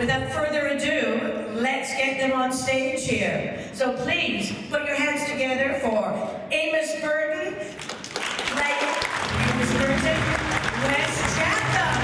without further ado, let's get them on stage here. So please, put your hands together for Amos Burton, Wes Chatham.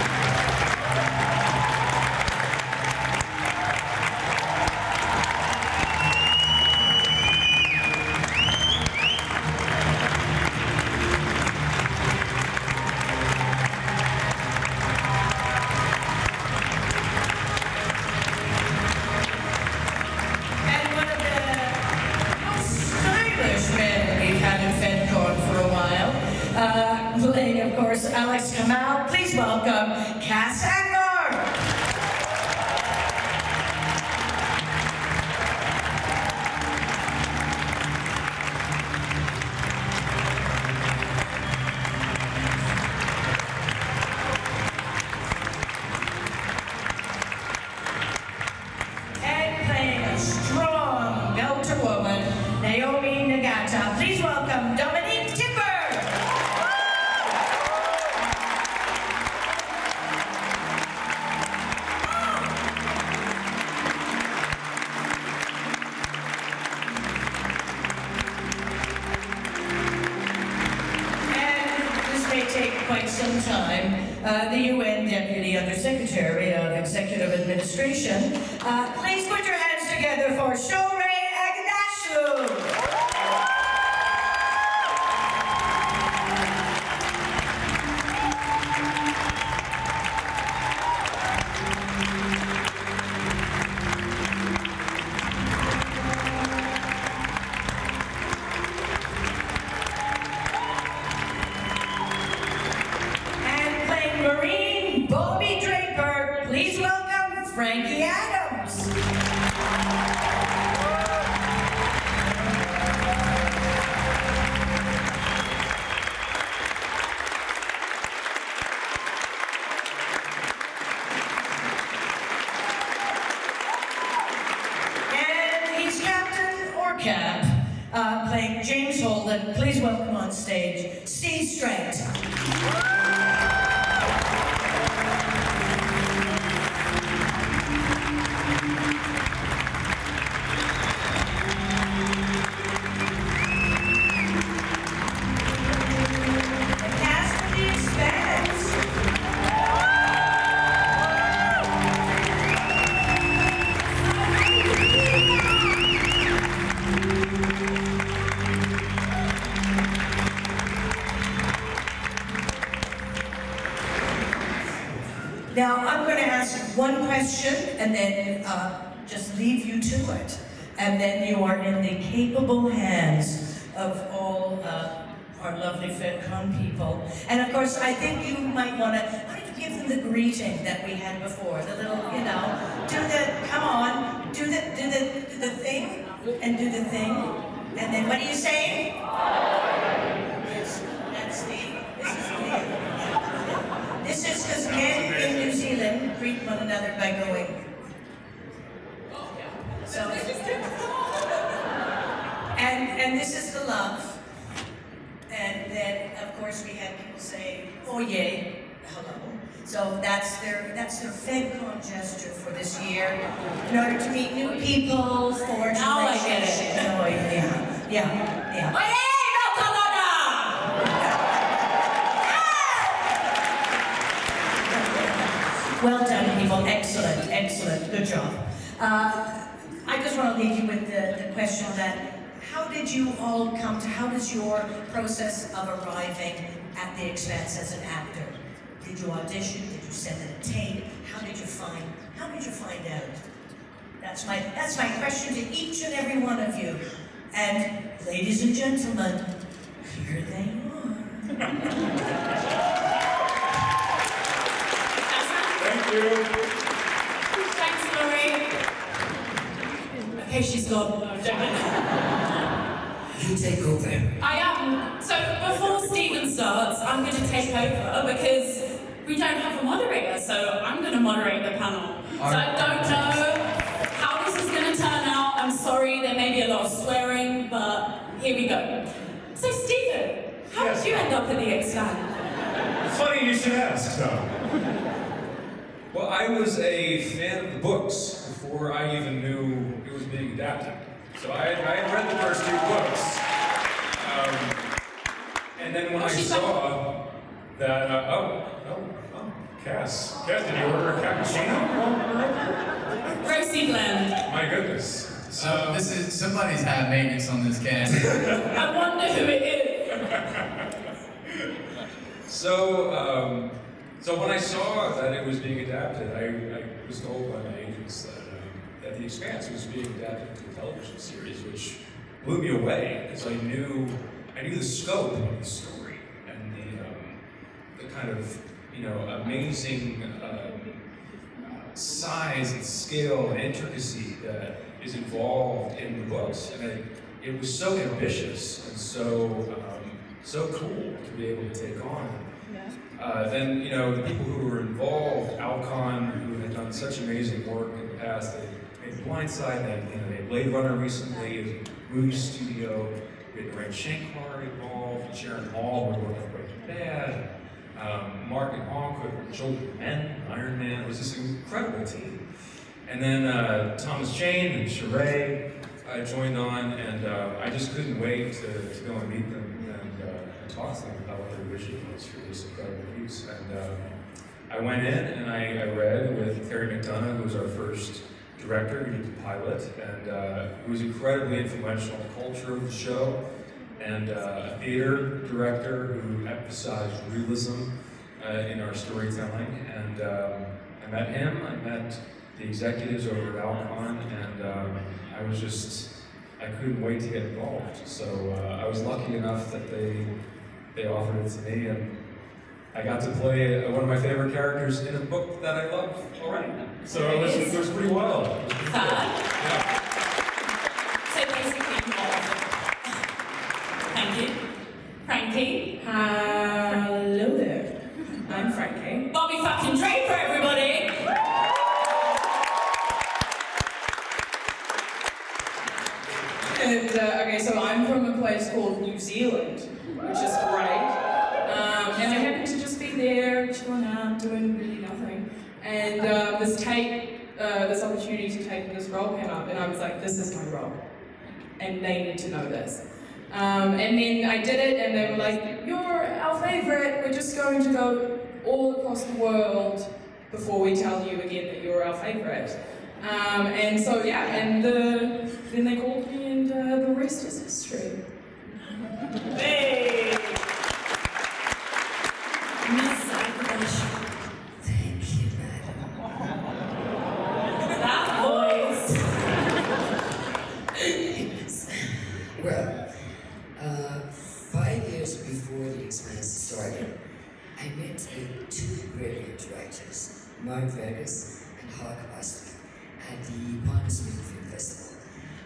Of course, Alex Kamal. Please welcome Cas Anvar. And playing a strong belter woman, Naomi Nagata. Please welcome Dominique Tipper. Quite some time, the UN Deputy Undersecretary of Executive Administration. Please put your hands together for Shohreh Aghdashloo. Please welcome Frankie Adams. And he's Captain or Cap, playing James Holden. Please welcome on stage Strait. Now, I'm going to ask one question and then just leave you to it. And then you are in the capable hands of all our lovely FedCon people. And of course, I think you might want to, why don't you give them the greeting that we had before? The little, you know, come on, do the thing, and do the thing. And then what are you saying? Yes, that's this is because men in New Zealand greet one another by going. So, and this is the love. And then, of course, we had people say, oh yeah, hello. So that's their FedCon gesture for this year, in order to meet new people, forge relationships. Now I get it. Oh, yeah. Oh, yeah, well done, people. Excellent. Good job. I just want to leave you with the question that, how did you all come to, how does your process of arriving at the Expanse as an actor? Did you audition? Did you send in a tape? How did you find out? That's my question to each and every one of you. And ladies and gentlemen, here they are. Thank you. Thanks, Laurie. Okay, she's gone. You take over. I am. So before Stephen starts, I'm going to take over because we don't have a moderator, so I'm going to moderate the panel. So I don't know how this is going to turn out. I'm sorry, there may be a lot of swearing, but here we go. So Stephen, how did you end up at the Expanse? Funny you should ask, though. Well, I was a fan of the books before I even knew it was being adapted. So I had read the first 2 books. And then when I saw that, Cas, did you order a cappuccino? Roasty blend. My goodness. So this is, somebody's had maintenance on this can. I wonder who it is. So when I saw that it was being adapted, I was told by my agents that The Expanse was being adapted to a television series, which blew me away because I knew the scope of the story and the kind of amazing size and scale and intricacy that is involved in the books, and it was so ambitious and so cool to be able to take on. Then the people who were involved, Alcon, who had done such amazing work in the past, they made Blindside, they made Blade Runner recently, it was a movie studio. We had Red Shankar involved, Sharon Hall, who worked on Breaking Bad, Mark and Honk with Children of Men, Iron Man. It was this incredible team. And then Thomas Jane and Shohreh joined on, and I just couldn't wait to go and meet them and talk to them about what their vision was for this incredible piece. And I went in and I read with Terry McDonough, who was our first director, who did the pilot, and who was incredibly influential in the culture of the show, and a theater director who emphasized realism in our storytelling. And I met him, I met the executives over at Alcon, and I couldn't wait to get involved. So I was lucky enough that they offered it to me, and I got to play one of my favorite characters in a book that I love already. So it was pretty wild. It was pretty cool. Yeah. So basically, thank you. Frankie. Hello there. I'm Frankie. Bobby fucking Draper, everybody! And okay, so I'm from a place called New Zealand, which is great. And I happened to just be there, chilling out, doing really nothing. And this opportunity to take this role came up, and I was like, this is my role. And they need to know this. And then I did it, and they were like, you're our favorite, we're just going to go all across the world before we tell you again that you're our favorite. And so, yeah, and then they called me, and the rest is history. Hey! Miss Aghdashloo. Thank you, madam. That voice. Well, 5 years before The Expanse started, I met with 2 brilliant writers, Mark Vegas and Hawk Osby, at the Panel Film Festival.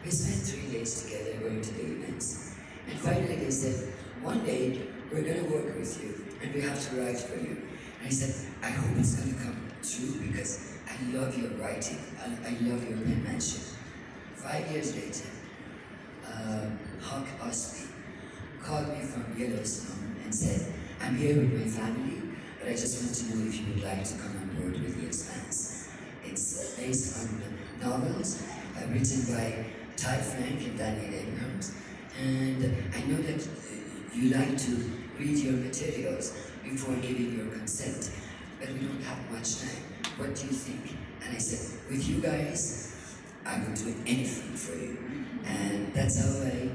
We spent 3 days together going to the events. And finally they said, one day we're going to work with you and we have to write for you. And I said, I hope it's going to come true because I love your writing, I love your penmanship. 5 years later, Hawk Osby called me from Yellowstone and said, I'm here with my family, but I just want to know if you would like to come on board with The Expanse. It's based on novels written by Ty Frank and Daniel Abrams. And I know that you like to read your materials before giving your consent, but we don't have much time. What do you think? And I said, with you guys, I would do anything for you. And that's how I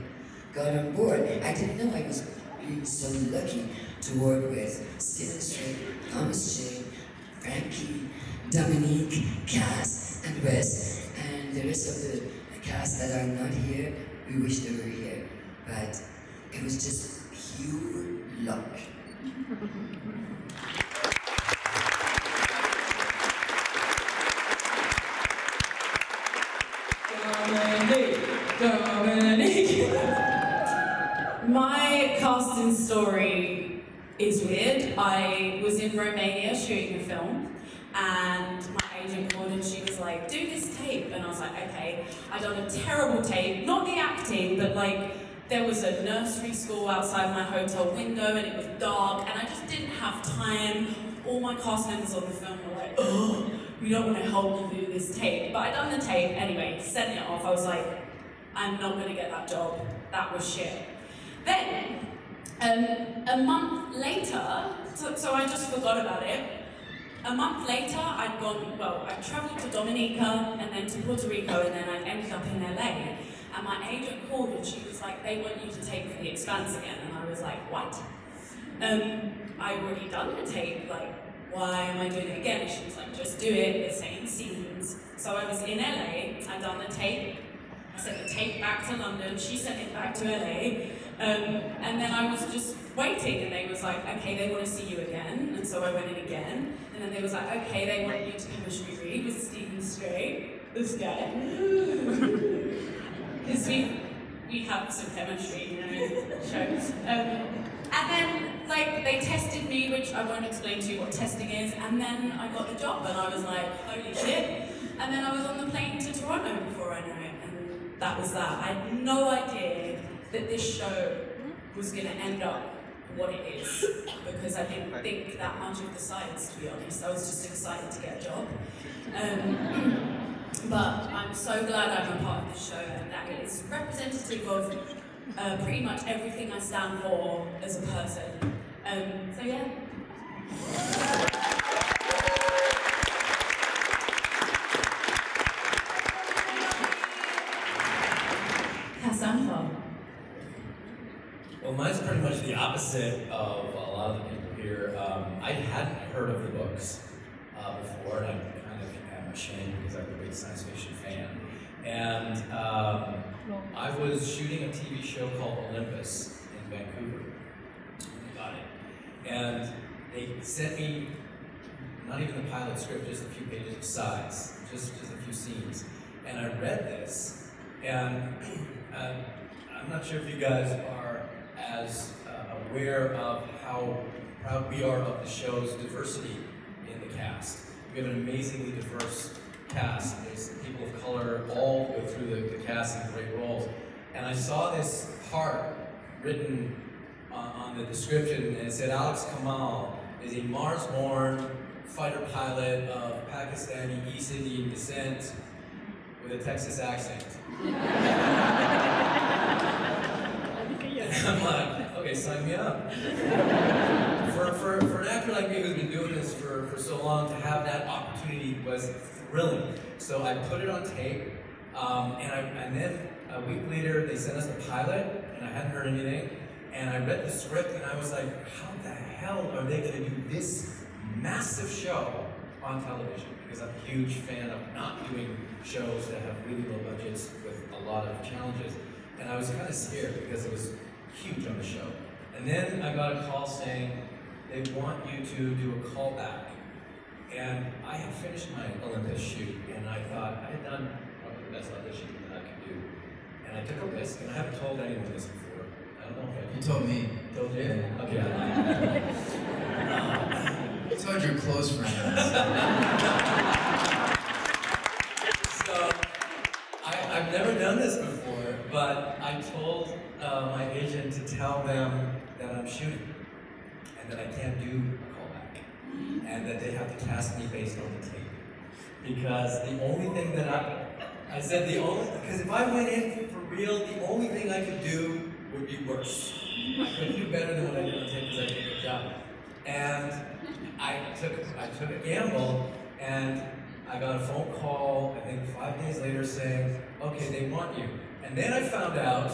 got on board. I didn't know I was being so lucky to work with Strait, Thomas Jane, Frankie, Dominique, Cas, and Wes, and the rest of the cast that are not here. We wish they were here, but it was just pure luck. Dominique. My casting story is weird. I was in Romania shooting a film, and my agent called and she was like, do this tape. And I was like, okay. I'd done a terrible tape, not the acting, but like, there was a nursery school outside my hotel window and it was dark and I just didn't have time all my cast members on the film were like, oh, we don't want to help you do this tape. But I done the tape anyway, sent it off. I was like, I'm not going to get that job. That was shit. Then, a month later, so I just forgot about it. A month later, I travelled to Dominica and then to Puerto Rico, and then I ended up in LA. And my agent called and she was like, they want you to tape for the Expanse again. And I was like, what? I already done the tape, like, why am I doing it again? And she was like, just do it, the same scenes. So I was in LA, I done the tape, I sent the tape back to London, she sent it back to LA, and then I was just waiting, and they was like, okay, they want to see you again, and so I went in again, and then they was like, okay, they want you to chemistry read with Strait, this guy. Because we have some chemistry, you know, in the show. And then, like, they tested me, which I won't explain to you what testing is, and then I got the job, and I was like, holy shit. And then I was on the plane to Toronto before I knew it, and that was that. I had no idea that this show was going to end up what it is, because I didn't think that much of the science, to be honest. I was just excited to get a job. But I'm so glad I'm a part of this show, and that it is representative of pretty much everything I stand for as a person. So yeah. Cas Anvar. Well, mine's pretty much the opposite of a lot of the people here. I hadn't heard of the books before, and I kind of am ashamed because I'm a big science fiction fan. And I was shooting a TV show called Olympus in Vancouver. Got it. And they sent me, not even the pilot script, just a few pages of sides, just a few scenes. And I read this, and I'm not sure if you guys are as aware of how proud we are of the show's diversity in the cast. We have an amazingly diverse cast. There's people of color all go through the cast in great roles. And I saw this part written on the description, and it said Alex Kamal is a Mars-born fighter pilot of Pakistani East Indian descent with a Texas accent. And I'm like, okay, sign me up. For an actor like me who's been doing this for so long, to have that opportunity was thrilling. So I put it on tape, and then a week later they sent us the pilot, and I hadn't heard anything. And I read the script, and I was like, how the hell are they going to do this massive show on television? Because I'm a huge fan of not doing shows that have really low budgets with a lot of challenges. And I was kind of scared because it was huge on the show. And then I got a call saying they want you to do a callback. And I had finished my Olympus shoot, and I thought I had done probably the best audition that I could do. And I took a risk, and I haven't told anyone this before. I don't know if I You told me. told you. Yeah. Okay, I lied. I told your close friends. So, I've never done this before, but I told my agent to tell them that I'm shooting, and that I can't do a callback, and that they have to cast me based on the tape. Because the only thing that I said because if I went in for real, the only thing I could do would be worse. I couldn't do better than what I did on tape because I did a good job. And I took a gamble, and I got a phone call, I think 5 days later, saying, okay, they want you. And then I found out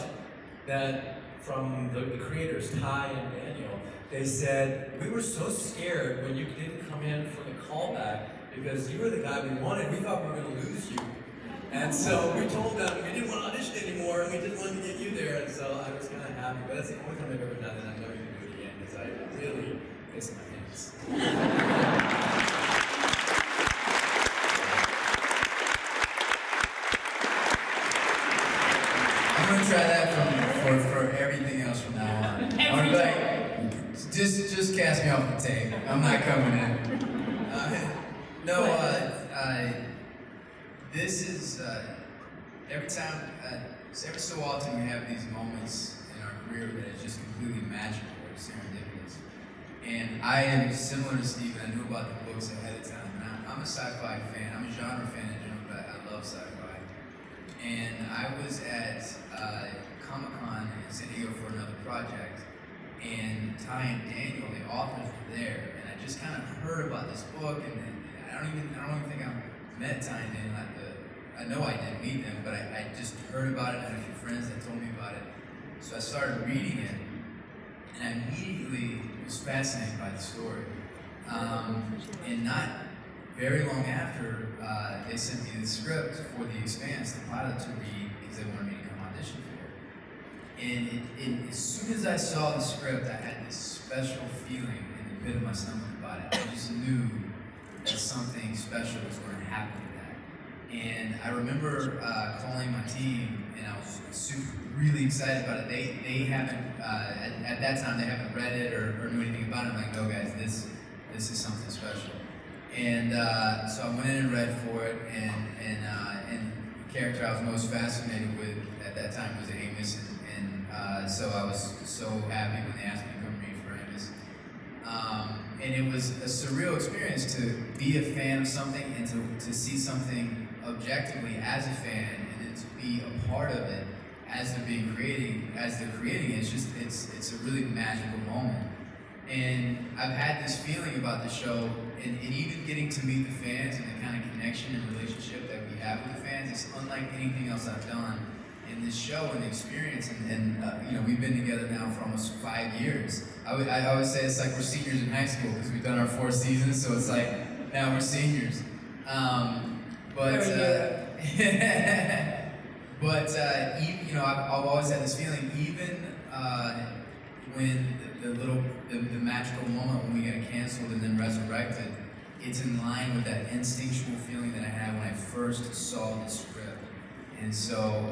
that from the creators, Ty and Daniel, they said, we were so scared when you didn't come in for the callback because you were the guy we wanted. We thought we were going to lose you. And so we told them we didn't want to audition anymore, and we didn't want to get you there. And so I was kind of happy. But that's the only time I've ever done it, and I'm never going to do it again because I really pissed my pants. I'm gonna try that for everything else from now on. I'm gonna be like, just cast me off the tape. I'm not coming in. This is every time, every so often we have these moments in our career that is just completely magical or serendipitous. And And I am similar to Steven. I knew about the books ahead of time. And I'm a sci-fi fan. I'm a genre fan in general, but I love sci-fi. And I was at Comic-Con in San Diego for another project, and Ty and Daniel, the authors, were there. And I just kind of heard about this book, and I don't even think I met Ty and Daniel. I know I didn't meet them, but I just heard about it. I had a few friends that told me about it. So I started reading it, and I immediately was fascinated by the story. And not very long after, they sent me the script for the Expanse, the pilot, to read because they wanted me to come audition for it. And as soon as I saw the script, I had this special feeling in the pit of my stomach about it. I just knew that something special was going to happen with that. And I remember calling my team, and I was really excited about it. They haven't, at that time, they haven't read it or knew anything about it. I'm like, no guys, this is something special. And so I went in and read for it, and the character I was most fascinated with at that time was Amos, and so I was so happy when they asked me to come read for Amos. And it was a surreal experience to be a fan of something and to see something objectively as a fan, and then to be a part of it as they're creating it. It's a really magical moment. And I've had this feeling about the show, and even getting to meet the fans and the kind of connection and relationship that we have with the fans is unlike anything else I've done in this show and the experience. And you know, we've been together now for almost 5 years. I always say it's like we're seniors in high school because we've done our 4 seasons, so it's like now we're seniors. Even, you know, I've always had this feeling, even when the magical moment when we got canceled and then resurrected, it's in line with that instinctual feeling that I had when I first saw the script. And so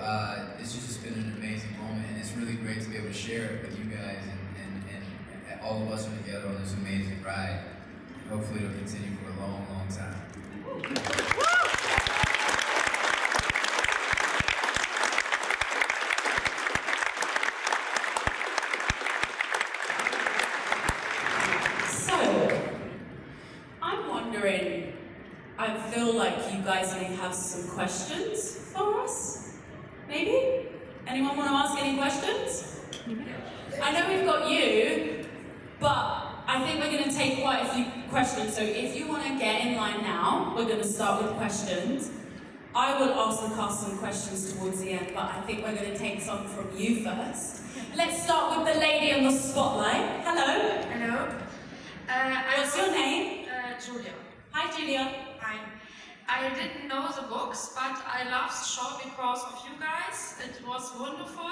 this has just been an amazing moment, and it's really great to be able to share it with you guys, and all of us are together on this amazing ride. Hopefully it'll continue for a long, long time. I feel like you guys may have some questions for us, maybe? Anyone want to ask any questions? I know we've got you, but I think we're going to take quite a few questions, so if you want to get in line now, we're going to start with questions. I will ask the cast some questions towards the end, but I think we're going to take some from you first. Let's start with the lady in the spotlight. Hello. Hello. What's your name? Julia. Hi, Julia. Hi. I didn't know the books, but I love the show because of you guys. It was wonderful.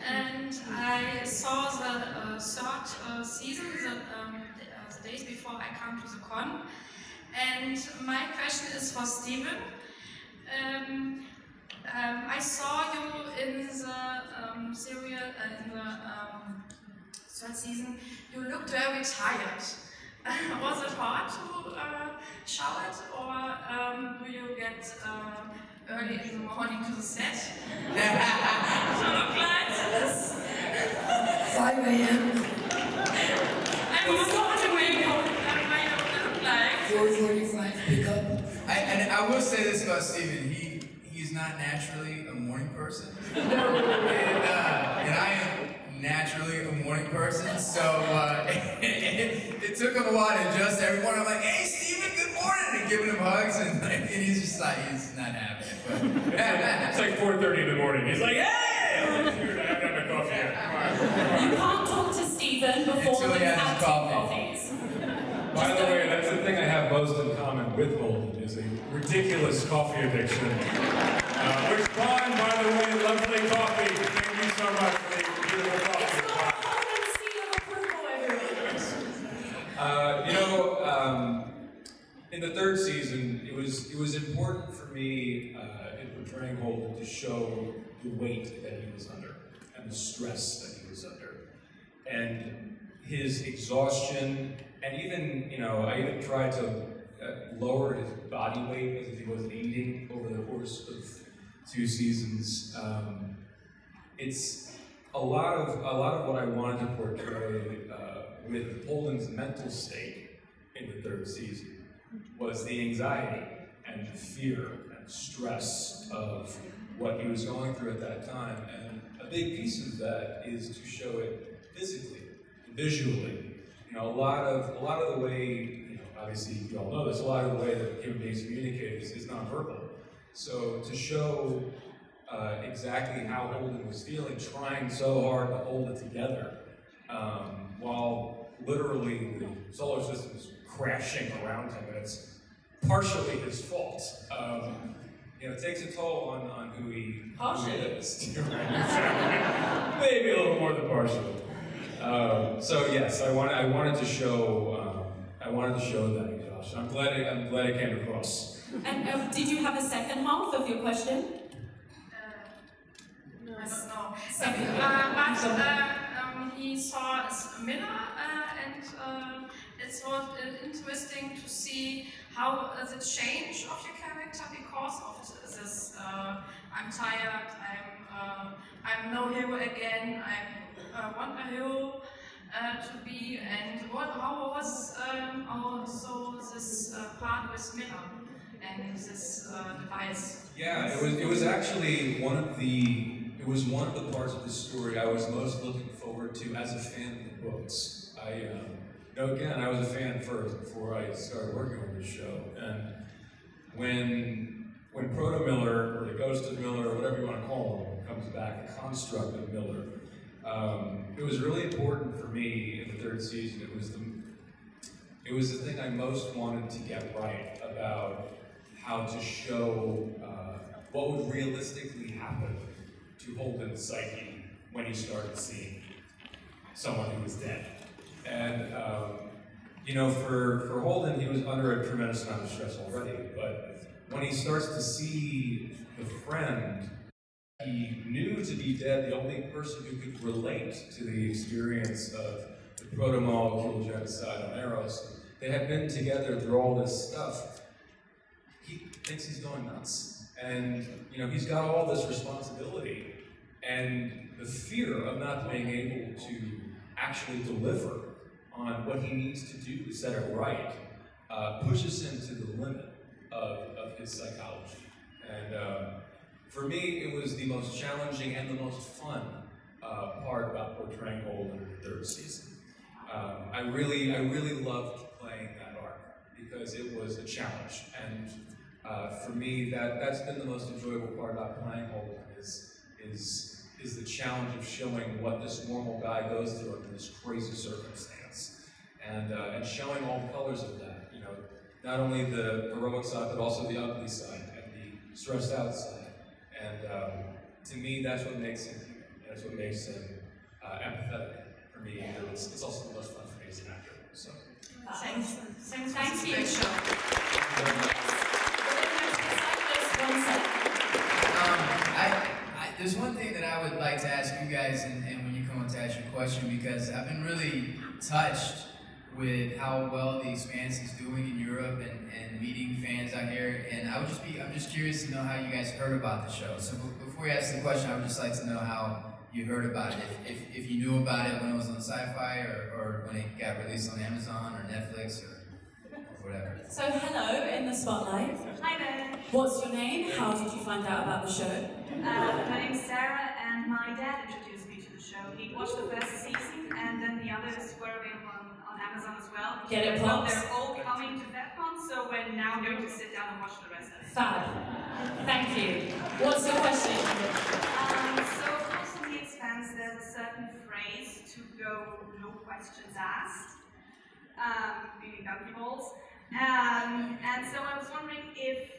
And I saw the third season, the days before I come to the con. And my question is for Steven. I saw you in the serial, in the third season. You looked very tired. Was it hard to show it, or do you get early in the morning to the set to look like this? 5 a.m. I was wondering where you look like. 4:45 pickup. And I will say this about Steven, he's not naturally a morning person. And I am naturally a morning person, so it took him a while to adjust every morning. I'm like, hey Steven, good morning, and giving him hugs, and he's just like, he's not having it. But It's like 4:30 in the morning. He's like, hey! I haven't had my coffee yet. You can't talk to Steven before Until he he's has had his two coffee. coffees. By the way, that's the thing I have most in common with Lohnt is a ridiculous coffee addiction. Which Ron, by the way, lovely coffee. Thank you so much for the beautiful coffee. It's not a golden seal of approval, everyone. In the third season, it was important for me in portraying Holden to show the weight that he was under and the stress that he was under, and his exhaustion, and even I even tried to lower his body weight as if he wasn't eating over the course of 2 seasons. It's a lot of what I wanted to portray with Holden's mental state in the third season was the anxiety and the fear and stress of what he was going through at that time. And a big piece of that is to show it physically, visually. You know, a lot of the way, you know, obviously you all know this, a lot of the way that human beings communicate is nonverbal. So to show exactly how Holden was feeling, trying so hard to hold it together, while literally the solar system is crashing around him, and it's partially his fault. You know, it takes a toll on who he is. Maybe a little more than partially. So yes, I wanted to show that, Josh. I'm glad it came across. And did you have a second half of your question? I don't know. But he saw Miller, and it was interesting to see how the change of your character because of this. I'm tired. I'm no hero again. I want a hero to be. And how was also this part with Miller and this device? Yeah, it was actually one of the parts of the story I was most looking forward to as a fan of the books. Again, I was a fan first before I started working on this show, and when Proto-Miller, or the Ghost of Miller, or whatever you want to call him, comes back, the construct of Miller, it was really important for me in the third season. It was the thing I most wanted to get right about how to show what would realistically happen to Holden's psyche when he started seeing someone who was dead. And you know, for Holden, he was under a tremendous amount of stress already, but when he starts to see the friend he knew to be dead, the only person who could relate to the experience of the proto-molecule genocide on Eros, they had been together through all this stuff, he thinks he's going nuts. And you know, he's got all this responsibility, and the fear of not being able to actually deliver on what he needs to do to set it right pushes him to the limit of his psychology. And for me, it was the most challenging and the most fun part about portraying Holden in the third season. I really loved playing that arc because it was a challenge, and for me, that's been the most enjoyable part about playing Holden is the challenge of showing what this normal guy goes through under this crazy circumstance, and showing all the colors of that. You know, not only the heroic side, but also the ugly side and the stressed out side. And to me, that's what makes him human. That's what makes him empathetic for me. And it's also the most fun for me as an actor. So. Thank you. There's one thing that I would like to ask you guys, and when you come on to ask your question, because I've been really touched with how well the Expanse is doing in Europe and meeting fans out here, and I'm just curious to know how you guys heard about the show. So before you ask the question, I would just like to know how you heard about it. If you knew about it when it was on Sci-Fi, or when it got released on Amazon or Netflix or whatever. So hello in the spotlight. Hi there. What's your name? How did you find out about the show? My name's Sarah, and my dad introduced me to the show. He watched the first season, and then the others were available on Amazon as well. Get it, well, Pops. they're all coming to FedCon, so we're now going to sit down and watch the rest of it. Fab. Thank you. What's your question? So of course in the Expanse there's a certain phrase to go no questions asked, meaning donkey balls. And so I was wondering if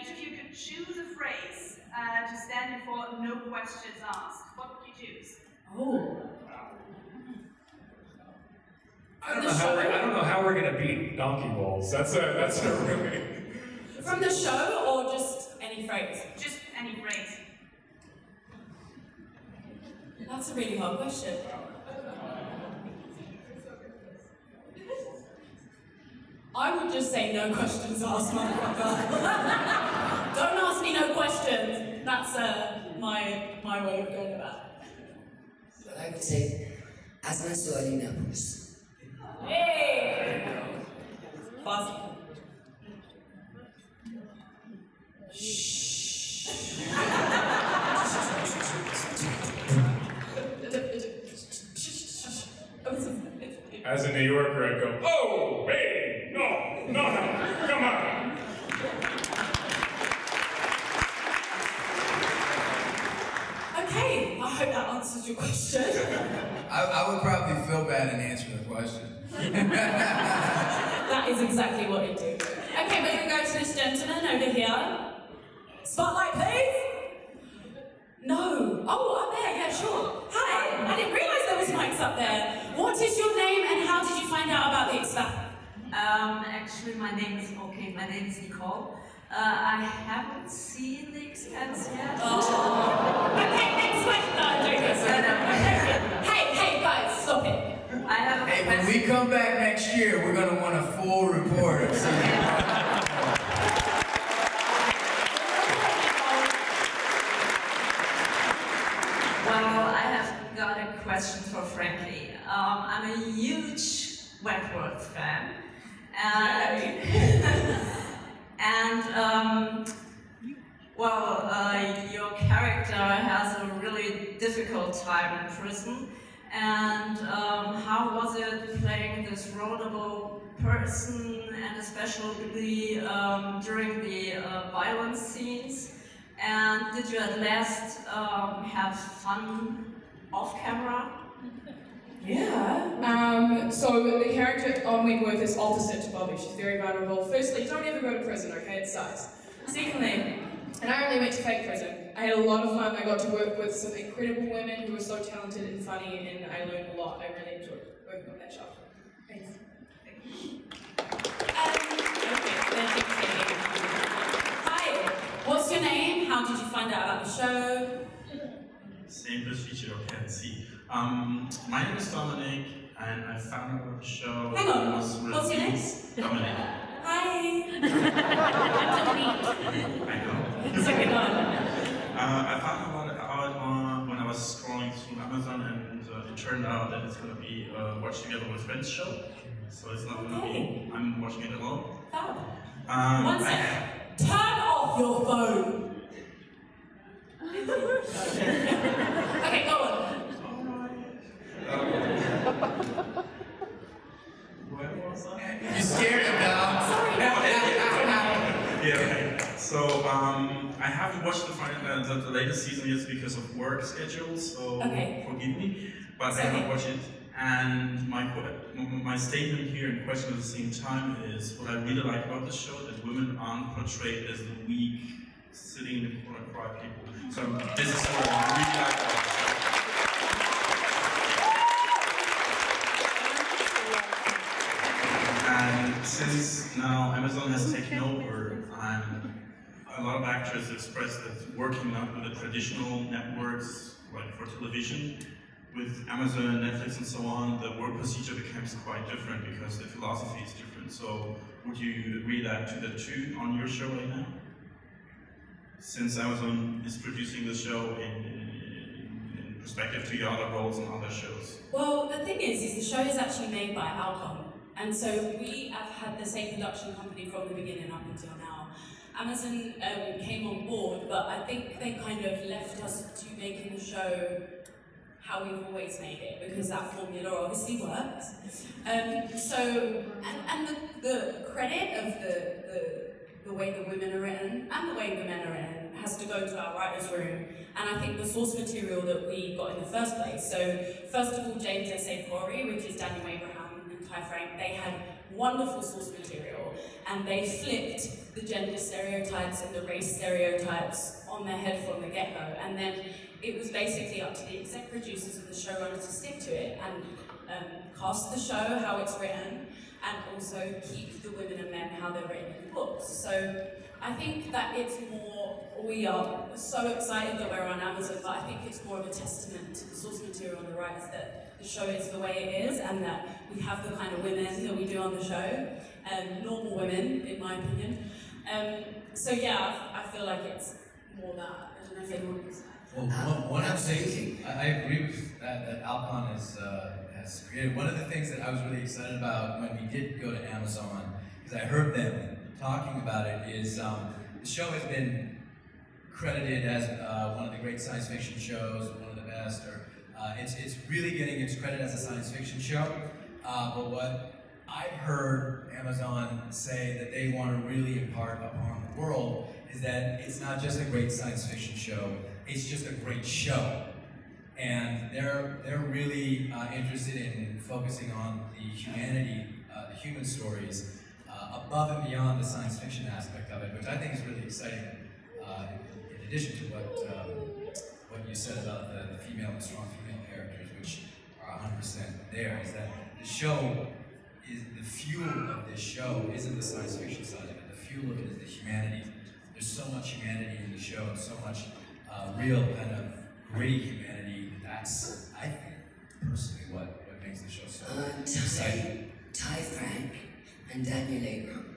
each of you could choose a phrase to stand in for no questions asked. What would you choose? Oh. I don't know how we're gonna beat donkey balls. That's a really. From the show or just any phrase? Just any phrase. That's a really hard question. I would just say no questions asked, motherfucker. Don't ask me no questions. That's my way of going about it. Well, I would say, as man Suali Napus. Hey! Fast. As a New Yorker, I'd go, oh, hey, no, come on. Okay, I hope that answers your question. I would probably feel bad in answering the question. That is exactly what it do. Okay, we're gonna go to this gentleman over here. Spotlight, please. No. Oh, up there, yeah, sure. Hi, I didn't realize there was mics up there. What is your name and how did you find out about the Expanse? Actually, my name is Nicole. I haven't seen the Expanse yet. Oh. Okay, next question. No, I'm joking. Hey, guys, stop it. Hey, when we come back next year, we're going to want a full report of something. Well, I have got a question for Frankie. I'm a huge Wentworth fan. Your character has a really difficult time in prison. And how was it playing this vulnerable person, and especially during the violence scenes? And did you at last have fun off camera? Yeah. So the character on Wentworth is opposite to Bobby. She's very vulnerable. Firstly, don't ever go to prison, okay? It sucks. Secondly, and I only went to fake prison. I had a lot of fun. I got to work with some incredible women who were so talented and funny, and I learned a lot. I really enjoyed working on that show. Thanks. Hi, what's your name? How did you find out about the show? Same feature you can see. My name is Dominique, and I found out about the show. Hang on, what's your name? Dominique. Hi. I know. Second one. I found about it out when I was scrolling through Amazon, and it turned out that it's going to be a Watch Together with Friends show. So it's not going to be, I'm watching it alone. Fab. One second. Turn off your phone. Okay, go on. You scared him now. Sorry. Yeah, okay. So I haven't watched the latest season yet because of work schedule, so forgive me, but I haven't watched it. And my statement here in question at the same time is what I really like about the show, that women aren't portrayed as the weak, sitting in the corner cry people. So this is what I really like about the show. And since now Amazon has taken over, a lot of actors express that working not with the traditional networks, like for television, with Amazon, Netflix, and so on, the work procedure becomes quite different because the philosophy is different. So would you agree that to the two on your show right now? Since Amazon is producing the show in perspective to your other roles on other shows. Well, the thing is the show is actually made by Alcon. And so we have had the same production company from the beginning up until now. Amazon came on board, but I think they kind of left us to making the show how we've always made it, because that formula obviously works. The credit of the way the women are written and the way the men are written has to go to our writers' room. And I think the source material that we got in the first place. So first of all, James S.A. Corey, which is Daniel Abraham and Ty Frank, they had wonderful source material, and they flipped the gender stereotypes and the race stereotypes on their head from the get-go. And then it was basically up to the exec producers and the showrunner to stick to it and cast the show how it's written, and also keep the women and men how they're written in the books. So I think that it's more, we are so excited that we're on Amazon, but I think it's more of a testament to the source material and the writers that the show is the way it is, and that we have the kind of women that we do on the show, normal women, in my opinion. So yeah, I feel like it's more that. I don't know if anyone can say. Well, one I'm saying, I agree with that Alcon has has created. One of the things that I was really excited about when we did go to Amazon, because I heard them talking about it, is the show has been credited as one of the great science fiction shows, one of the best, or it's really getting its credit as a science fiction show. But what I've heard Amazon say that they want to really impart upon the world is that it's not just a great science fiction show, it's just a great show. And they're really interested in focusing on the humanity, the human stories, above and beyond the science fiction aspect of it, which I think is really exciting. In addition to what you said about the female and strong female characters, which are 100% there, is that the show is the fuel of this show isn't the science fiction side of it. The fuel of it is the humanity. There's so much humanity in the show, and so much real kind of gritty humanity. That's, I think, personally, what makes the show so exciting. Ty Frank and Daniel Abram,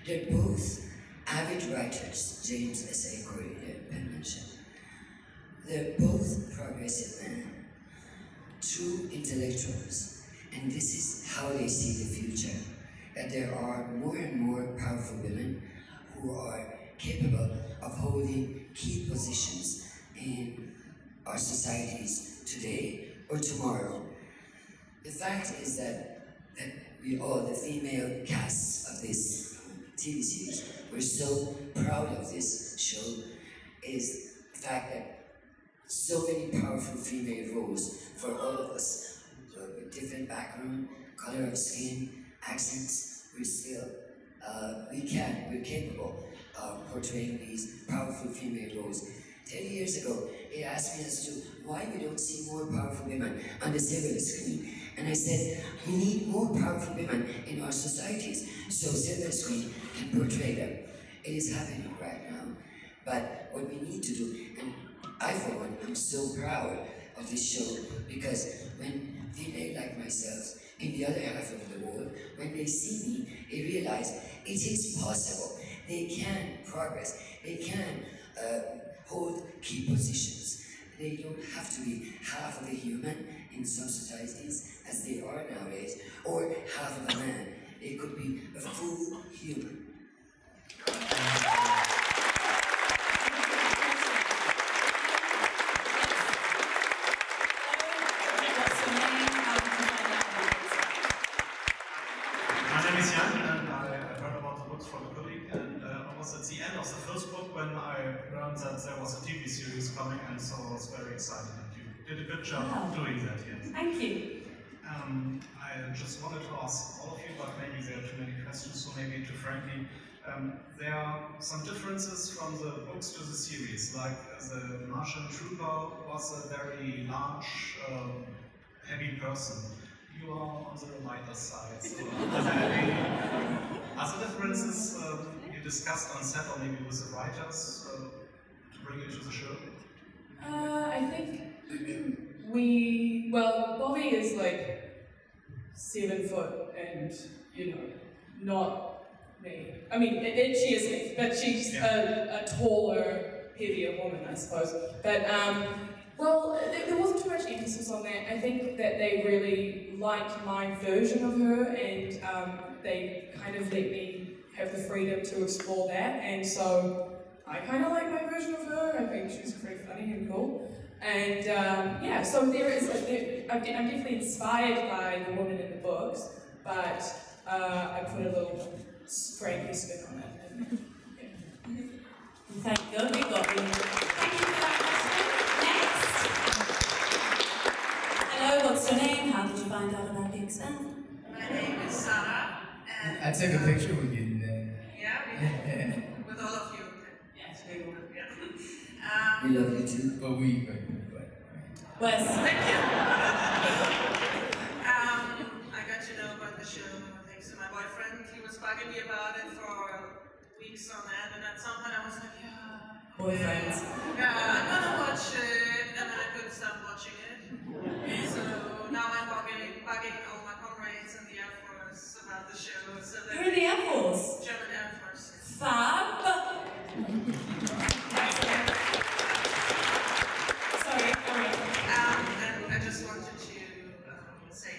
they're both avid writers. James S.A. Corey, their mentioned. They're both progressive men, true intellectuals, and this is how they see the future. That there are more and more powerful women who are capable of holding key positions in our societies today or tomorrow. The fact is that we all, the female cast of this TV series, we're so proud of this show, is the fact that so many powerful female roles for all of us, with different background, color of skin, accents, we're capable of portraying these powerful female roles. 10 years ago, they asked me as to why we don't see more powerful women on the silver screen. And I said, we need more powerful women in our societies so silver screen can portray them. It is happening right now. But what we need to do, and I for one, I'm so proud of this show, because when female like myself in the other half of the world, when they see me, they realize it is possible. They can progress. They can hold key positions. They don't have to be half of a human in some societies, as they are nowadays, or half of a man. They could be a full human. That there was a TV series coming, and so I was very excited, and you did a good job doing that here. Thank you. I just wanted to ask all of you, but maybe there are too many questions, so maybe to Frankie. There are some differences from the books to the series, like the Martian Trooper was a very large, heavy person. You are on the lighter side, so are there any other differences you discussed on set, or maybe with the writers? Bring it to the show? I think Bobby is like 7 foot and, not me. I mean, she is me, but she's a taller, heavier woman, I suppose. But, there wasn't too much emphasis on that. I think that they really liked my version of her, and they kind of let me have the freedom to explore that, and so I kind of like my version of her. I think she's pretty funny and cool. And so there is, I'm definitely inspired by the woman in the books, but I put a little Frankie spin on it. Thank you. We got you. Thank you for that question. Next. Hello, what's your name? How did you find out about the Expanse? My name is Sarah. And I took a picture with you today. Yeah, with all of you. Yes, we will. Yeah. We love you too. But we. Wes. Thank you. I got to know about the show thanks to my boyfriend. He was bugging me about it for weeks on end, and at some point I was like, Boyfriends. Yeah, I'm gonna watch it, and then I couldn't stop watching it. So now I'm bugging all my comrades in the Air Force about the show. So you're in the Air Force? German Air Force. Fab. Sorry, and I just wanted to say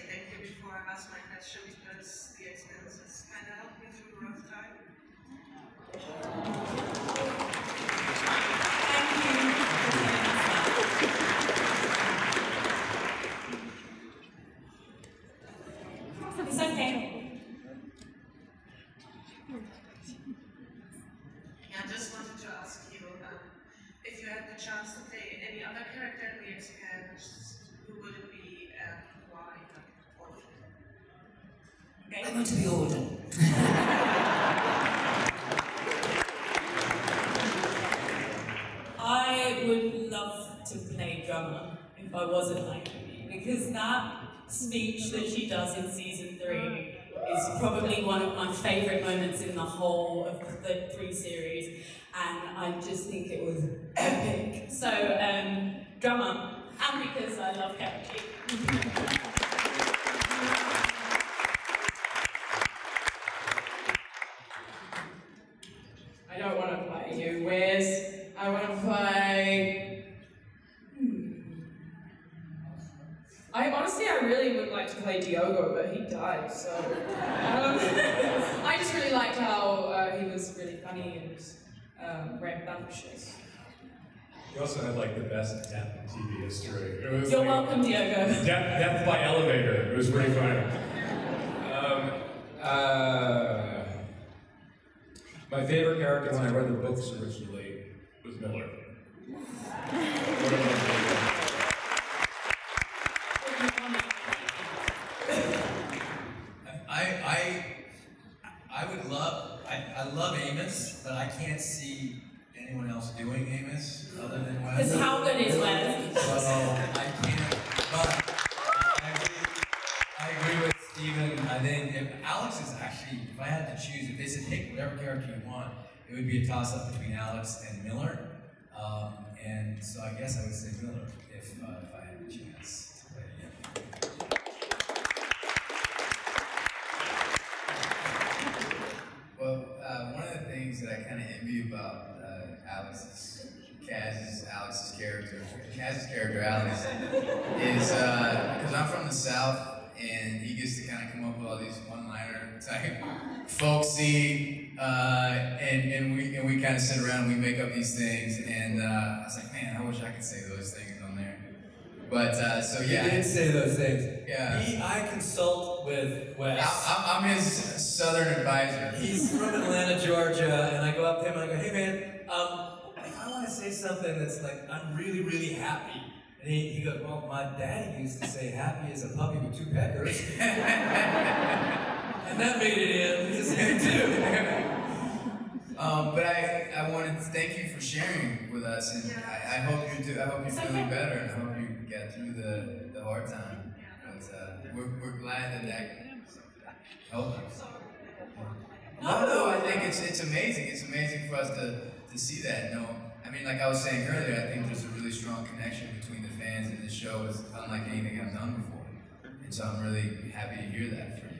Yeah, I just wanted to ask you if you had the chance to play any other character in the Expanse, who would it be and why? I want to be Orville. I would love to play drummer if I wasn't like me, because that speech that she does in season 3 is probably one of my favourite moments in the whole of the 3 series, and I just think it was epic. So, drummer, and because I love karaoke. I don't want to play you, Wes. I want to play... I really would like to play Diogo, but he died, so... I just really liked how he was really funny and rambunctious. You also had like the best death in TV history. It was You're welcome, Diogo. Death by elevator. It was pretty funny. My favorite character when I read the books originally was Miller. I love Amos, but I can't see anyone else doing Amos other than Wes. Because how good is Wes? So I can't, but I agree with Steven. I think if Alex is actually, if I had to choose, if they said pick whatever character you want, it would be a toss-up between Alex and Miller. And so I guess I would say Miller if I had the chance to play him. Well, one of the things that I kind of envy about Alex's character, Alex, is because I'm from the South, and he gets to kind of come up with all these one-liner type folksy, and we kind of sit around and we make up these things, and I was like, man, I wish I could say those things on there. But so yeah, He did say those things. Yeah. I consult with Wes. I'm his Southern advisor. He's from Atlanta, Georgia, and I go up to him and I go, hey man, if I want to say something that's like, I'm really, really happy. And he goes, well, my daddy used to say happy as a puppy with 2 peckers. And that made it in to say too. But I wanted to thank you for sharing with us, and I hope you're feeling better, and I hope you get through the hard time. But we're glad that helped you. No, I think it's amazing. It's amazing for us to see that. No, I mean, like I was saying earlier, I think there's a really strong connection between the fans and the show. It's unlike anything I've done before, and so I'm really happy to hear that for you.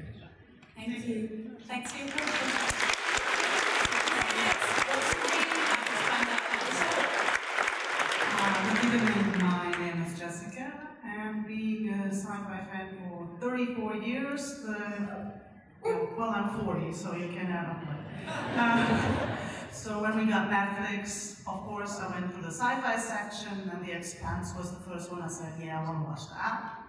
Thank you. Thanks for your question. Good evening, my name is Jessica, and being a sci-fi fan for 34 years, well, I'm 40, so you can add up. So when we got Netflix, of course, I went through the sci-fi section, and The Expanse was the first one. I said, yeah, I want to watch that.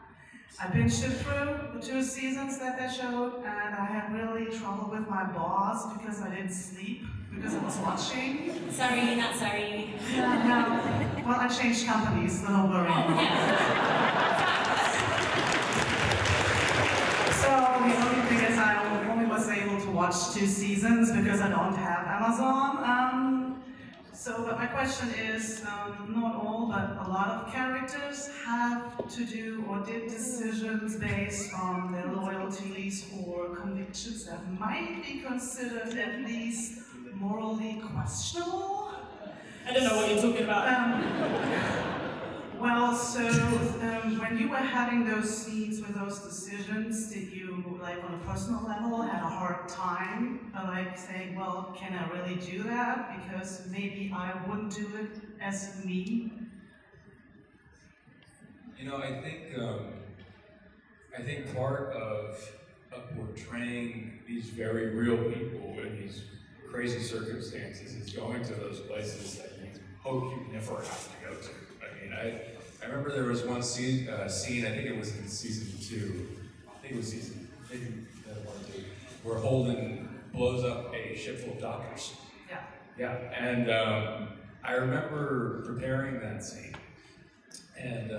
I binged it through the 2 seasons that they showed, and I had really trouble with my boss because I didn't sleep because I was watching. Sorry, not sorry. Yeah, no. Well, I changed companies, so don't worry. So the only thing is I only was able to watch 2 seasons because I don't have Amazon. But my question is, not all, but a lot of characters have to do or did decisions based on their loyalties or convictions that might be considered at least morally questionable. I don't know what you're talking about. When you were having those scenes with those decisions, did you, like on a personal level, have a hard time, like saying, well, can I really do that? Because maybe I wouldn't do it as me. You know, I think part of portraying these very real people in these crazy circumstances is going to those places that you hope you never have to go to. I mean, I remember there was one scene, I think it was in season 2, maybe 1 or 2, where Holden blows up a ship full of doctors. Yeah. Yeah, and I remember preparing that scene, and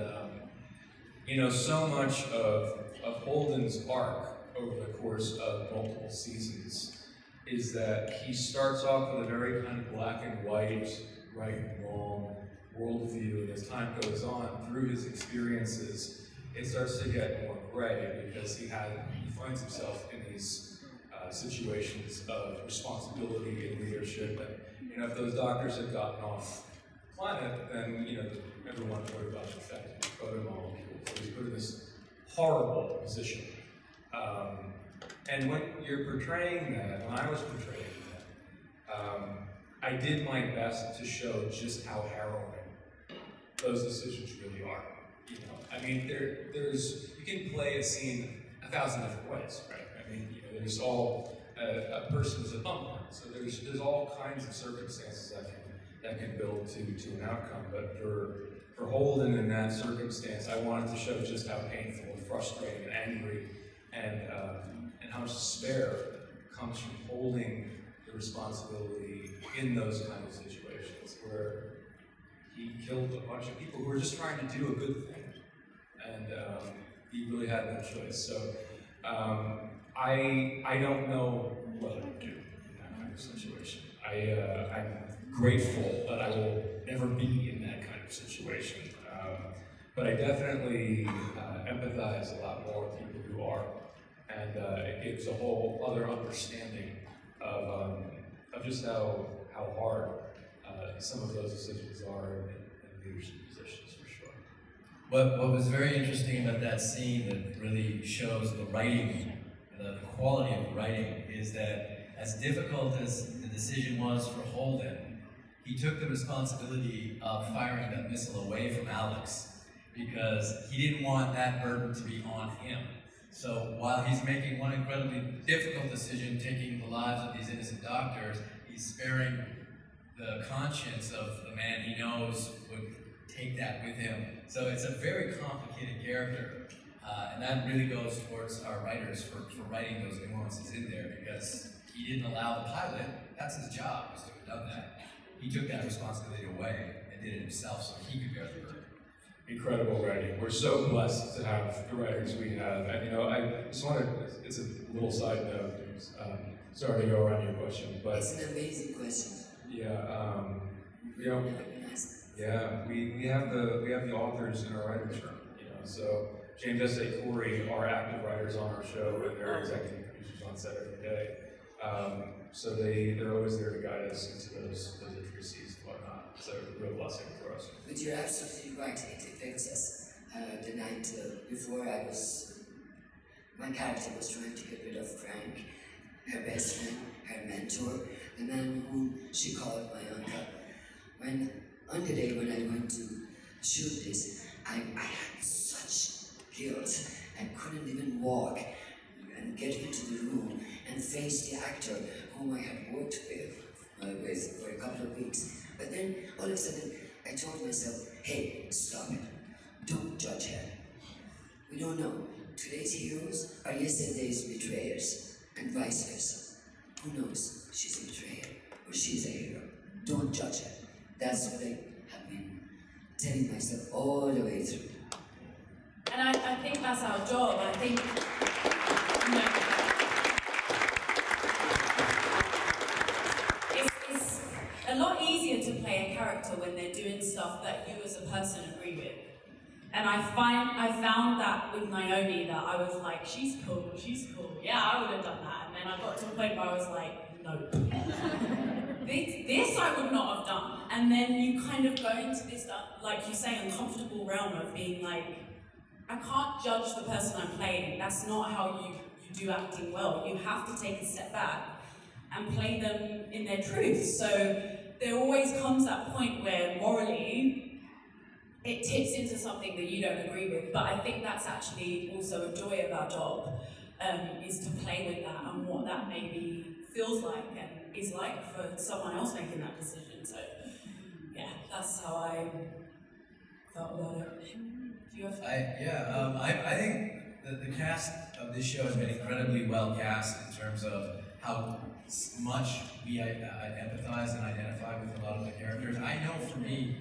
you know, so much of Holden's arc over the course of multiple seasons is that he starts off with a very kind of black and white, right and wrong worldview, and as time goes on, through his experiences, it starts to get more gray because he finds himself in these situations of responsibility and leadership. And you know, if those doctors had gotten off planet, then you know, everyone worried about the effect of photomolecules. So he's put in this horrible position. And when you're portraying that, when I was portraying that, I did my best to show just how harrowing those decisions really are. You know, I mean, you can play a scene 1,000 different ways, right? I mean, you know, there's all a person is a thumbprint, so there's all kinds of circumstances that can build to an outcome. But for Holden in that circumstance, I wanted to show just how painful and frustrating and angry and how much despair comes from holding the responsibility in those kind of situations where he killed a bunch of people who were just trying to do a good thing, and he really had no choice. So I don't know what I would do in that kind of situation. I'm grateful that I will never be in that kind of situation, but I definitely empathize a lot more with people who are, and it gives a whole other understanding of just how hard some of those decisions are in leadership positions, for sure. What was very interesting about that scene that really shows the writing, the quality of the writing, is that as difficult as the decision was for Holden, he took the responsibility of firing that missile away from Alex because he didn't want that burden to be on him. So while he's making one incredibly difficult decision, taking the lives of these innocent doctors, he's sparing the conscience of the man he knows would take that with him. So it's a very complicated character, and that really goes towards our writers for writing those nuances in there, because he didn't allow the pilot, that's his job, was to have done that. He took that responsibility away and did it himself so he could bear the burden. Incredible writing. We're so blessed to have the writers we have. And you know, I just want to, it's a little side note, sorry to go around your question, but it's an amazing question. Yeah, you know, yeah, we have the authors in our writers' room, you know, so James S. A. Corey are active writers on our show, and they're executive producers on set every day. So they're always there to guide us into those intricacies and whatnot. So a real blessing for us. But you're absolutely right. It affects us. The night before my character was trying to get rid of Frank, her best friend, her mentor, the man whom she called my uncle. On the day when I went to shoot this, I had such guilt. I couldn't even walk and get into the room and face the actor whom I had worked with for a couple of weeks. But then, all of a sudden, I told myself, hey, stop it. Don't judge her. We don't know. Today's heroes are yesterday's betrayers, and vice versa. Who knows? She's a betrayer, or she's a hero. Don't judge her. That's what I have been telling myself all the way through. And I think that's our job. I think, you know, it's a lot easier to play a character when they're doing stuff that you as a person agree with. And I found that with Naomi, that I was like, she's cool, yeah, I would have done that. And then I got to a point where I was like, no. This I would not have done. And then you kind of go into this, like you say, uncomfortable realm of being like, I can't judge the person I'm playing. That's not how you do acting well. You have to take a step back and play them in their truth. So there always comes that point where morally it tips into something that you don't agree with. But I think that's actually also a joy of our job, is to play with that and what that maybe feels like and is like for someone else making that decision. So yeah, that's how I felt about it. Do you have I think that the cast of this show has been incredibly well cast in terms of how much we empathize and identify with a lot of the characters. I know for me,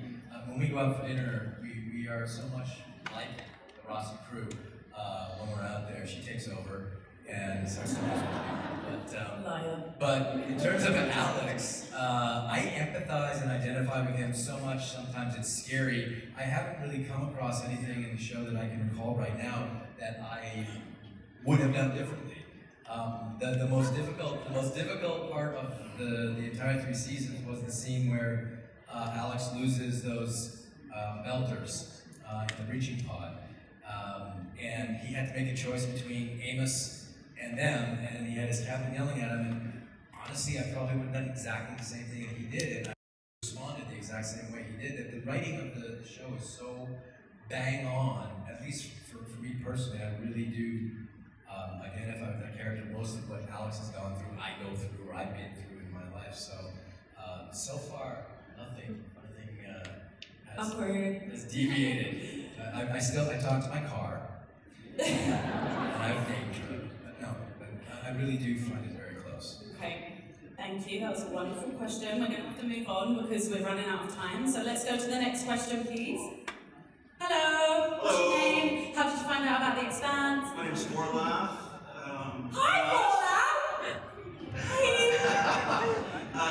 when we go out for dinner, we are so much like the Rossi crew. When we're out there, she takes over and starts to use but in terms of Alex, I empathize and identify with him so much, sometimes it's scary. I haven't really come across anything in the show that I can recall right now that I would have done differently. The most difficult part of the entire 3 seasons was the scene where Alex loses those belters in the breaching pod. And he had to make a choice between Amos and them, and he had his captain yelling at him, and honestly, I probably would have done exactly the same thing that he did, and I responded the exact same way he did. That the writing of the show is so bang on, at least for me personally, I really do identify with that character. Most of what Alex has gone through, I go through, or I've been through in my life, so far, nothing has deviated. I talk to my car, and I have danger. But I really do find it very close. Okay, thank you. That was a wonderful question. We're going to have to move on because we're running out of time. So let's go to the next question, please. Hello. What's your name? How did you find out about the Expanse? My name's Orville. Hi,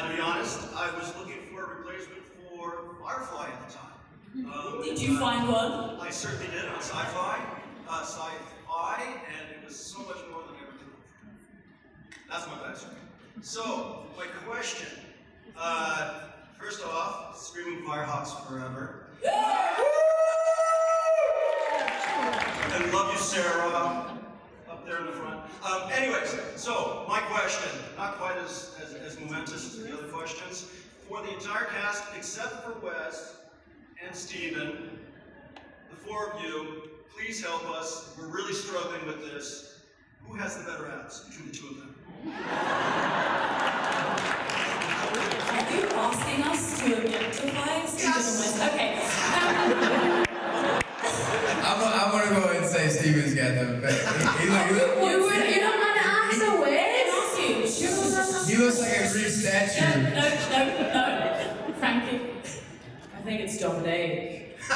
To be honest, I was looking for a replacement for Firefly at the time. Did you find one? I certainly did on Sci-Fi, and it was so much more than I ever could have. That's my backstory. So, my question. First off, Screaming Firehawks forever. And love you, Sarah, up there in the front. Anyways, so my question, not quite as momentous as the other questions. For the entire cast, except for Wes and Steven, the 4 of you, please help us. We're really struggling with this. Who has the better abs between the 2 of them? Are you asking us to objectify Steven and Wes? Okay. I'm gonna go ahead and say Steven's got the best. You don't want to answer Wes? He looks like a Greek statue. No. Frankie. I think it's Dominique. I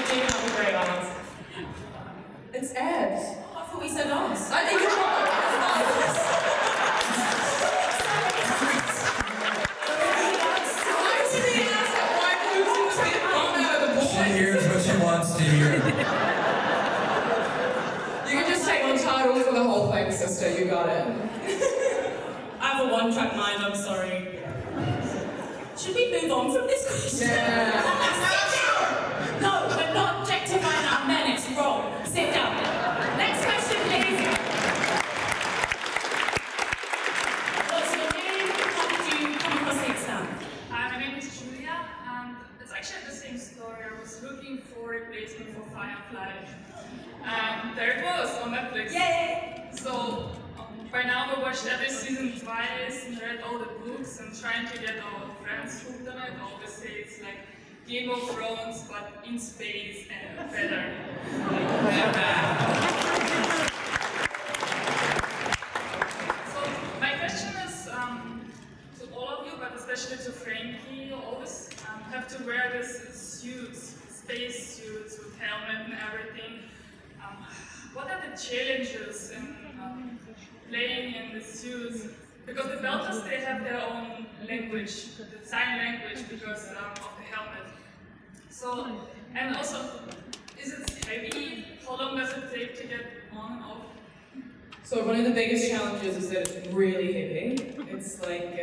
do have a great answer. It's abs. I thought we said us. I think it's She hears what she wants to hear. You can just take on title for the whole thing, sister. You got it. I have a one-track mind, I'm sorry. Should we move on from this question? Yeah. No, we're not objectifying our men, it's wrong. Sit down. Next question, please. What's your name? How did you come across the exam? My name is Julia, and it's actually the same story. I was looking for a replacement for Firefly, and there it was on Netflix. Yay! So by now we watched every season twice and read all the books and trying to get our friends hooked on it. Obviously, it's like Game of Thrones, but in space and better. So my question is to all of you, but especially to Frankie. You always have to wear these suits, space suits with helmet and everything. What are the challenges in playing in the suits? Because the Belters, they have their own language, the sign language, because of the helmet. So, and also, is it heavy? How long does it take to get on and off? So one of the biggest challenges is that it's really heavy. It's like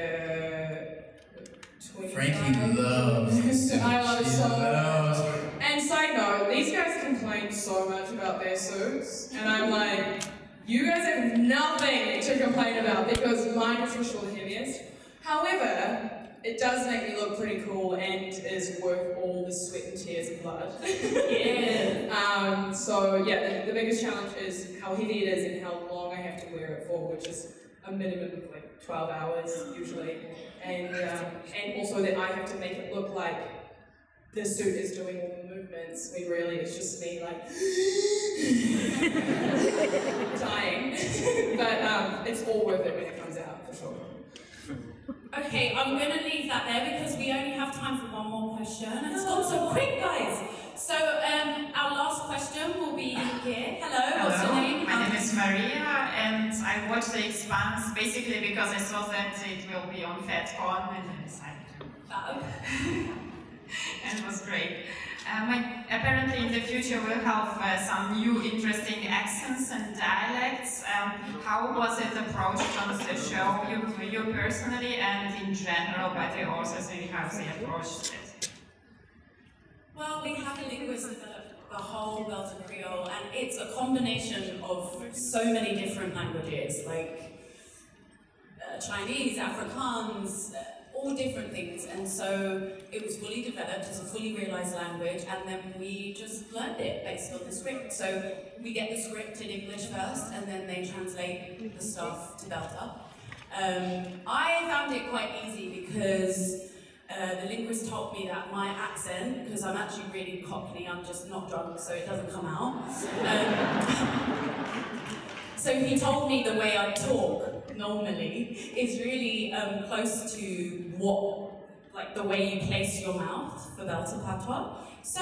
20 Frankie loves the suit. I love it so loves much. And side note, these guys complain so much about their suits, and I'm like, you guys have nothing to complain about because mine is for sure the heaviest. However, it does make me look pretty cool and is worth all the sweat and tears and blood. Yeah. So yeah, the biggest challenge is how heavy it is and how long I have to wear it for, which is a minimum of like 12 hours usually. And also that I have to make it look like the suit is doing all the movements, when really it's just me like dying. But it's all worth it when it comes out, for sure. Okay, I'm going to leave that there because we only have time for one more question. It's gone so quick, guys. So our last question will be in here. Hello, what's your name? My name is Maria, and I watched the Expanse basically because I saw that it will be on FedCon, and I decided to. And it was great. Apparently in the future we'll have some new interesting accents and dialects. How was it approached on the show, you personally and in general by the authors, and how they approached it? Well, we have a linguist develop the whole Belgian Creole, and it's a combination of so many different languages, like Chinese, Afrikaans, all different things, and so it was fully developed as a fully realized language, and then we just learned it based on the script. So we get the script in English first, and then they translate the stuff to Belter. I found it quite easy because the linguist told me that my accent, because I'm actually really Cockney, I'm just not drunk, so it doesn't come out. So he told me the way I talk normally is really close to like the way you place your mouth for Belter patois. So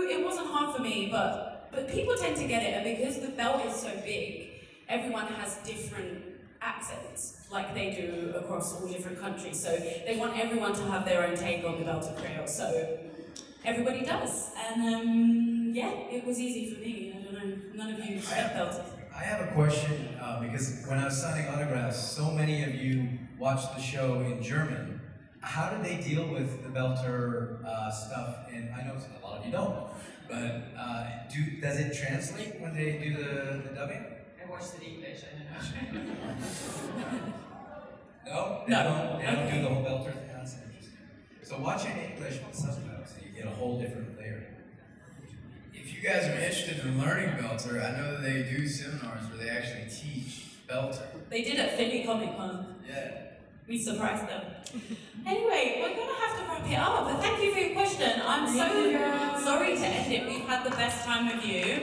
it wasn't hard for me, but people tend to get it, and because the belt is so big, everyone has different accents, like they do across all different countries. So they want everyone to have their own take on the Belter Creole. So everybody does, and yeah, it was easy for me. I don't know, none of you speak Belter. I have a question, because when I was signing autographs, so many of you watched the show in German. How did they deal with the Belter stuff? And I know a lot of you don't, but does it translate when they do the dubbing? I watched it in English, I don't know. No? They don't do the whole Belter thing? That's interesting. So watch it in English with subtitles, and you get a whole different layer. If you guys are interested in learning Belter, I know that they do seminars where they actually teach Belter. They did at Philly Comic Con. Yeah. We surprised them. Anyway, we're going to have to wrap it up, but thank you for your question. I'm so sorry to end it. We've had the best time with you.